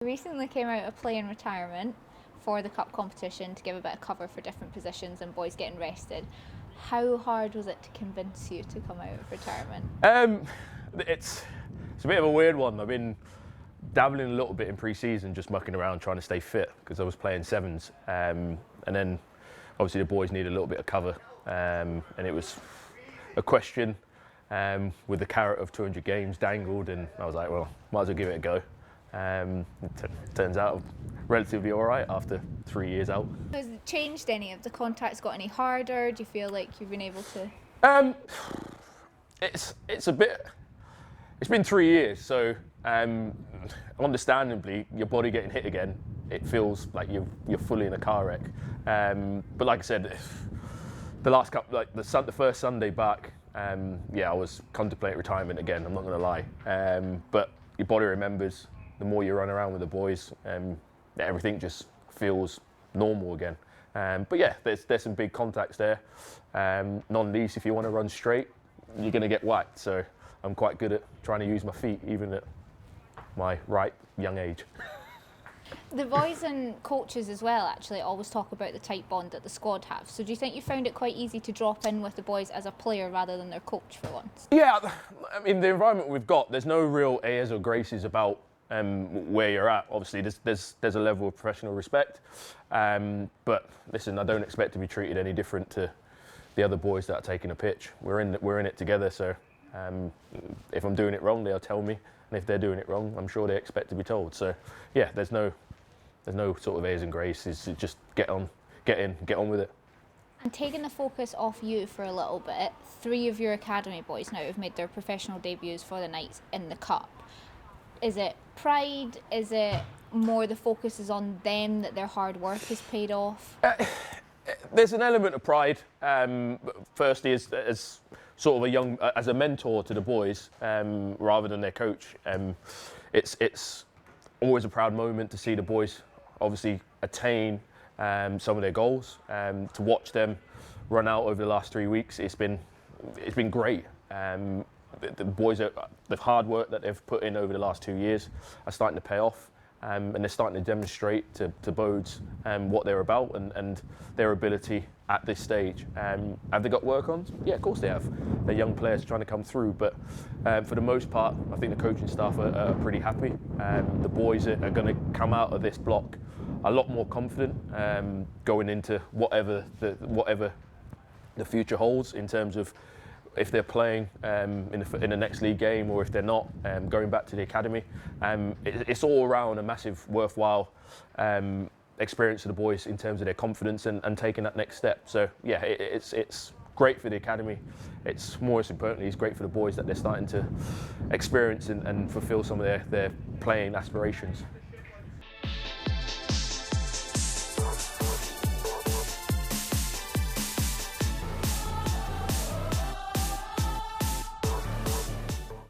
recently came out of playing retirement for the cup competition to give a bit of cover for different positions and boys getting rested. How hard was it to convince you to come out of retirement? It's a bit of a weird one. I've been dabbling a little bit in pre-season, just mucking around trying to stay fit because I was playing sevens, and then obviously the boys need a little bit of cover, and it was a question with the carrot of 200 games dangled, and I was like, well, might as well give it a go. Turns out relatively all right after 3 years out. Has it changed any? Have the contacts got any harder? Do you feel like you've been able to? It's a bit. It's been 3 years, so understandably, your body getting hit again, it feels like you're fully in a car wreck. But like I said, the last couple, like the first Sunday back, I was contemplating retirement again. I'm not going to lie, but your body remembers. The more you run around with the boys, everything just feels normal again. But yeah, there's some big contacts there. Non least, if you want to run straight, you're going to get whacked. So I'm quite good at trying to use my feet, even at my ripe young age. The boys and coaches as well actually always talk about the tight bond that the squad have. So do you think you found it quite easy to drop in with the boys as a player rather than their coach for once? Yeah, I mean, the environment we've got, there's no real airs or graces about where you're at. Obviously, there's a level of professional respect. But listen, I don't expect to be treated any different to the other boys that are taking a pitch. We're in it together, so if I'm doing it wrong, they'll tell me. And if they're doing it wrong, I'm sure they expect to be told. So yeah, there's no sort of airs and graces. It's just get on with it. And taking the focus off you for a little bit, 3 of your academy boys now have made their professional debuts for the Knights in the Cup. Is it pride? Is it more the focus is on them, that their hard work has paid off? There's an element of pride. Firstly, as sort of as a mentor to the boys, rather than their coach. It's always a proud moment to see the boys obviously attain some of their goals. To watch them run out over the last 3 weeks, it's been great. The boys, the hard work that they've put in over the last 2 years are starting to pay off, and they're starting to demonstrate to Bodes what they're about and their ability at this stage. Have they got work-ons? Yeah, of course they have. They're young players trying to come through, but for the most part, I think the coaching staff are pretty happy. The boys are going to come out of this block a lot more confident going into whatever the future holds in terms of if they're playing in the next league game or if they're not, going back to the academy. It's all around a massive, worthwhile experience for the boys in terms of their confidence and taking that next step. So yeah, it's great for the academy. It's most importantly, it's great for the boys that they're starting to experience and fulfil some of their playing aspirations.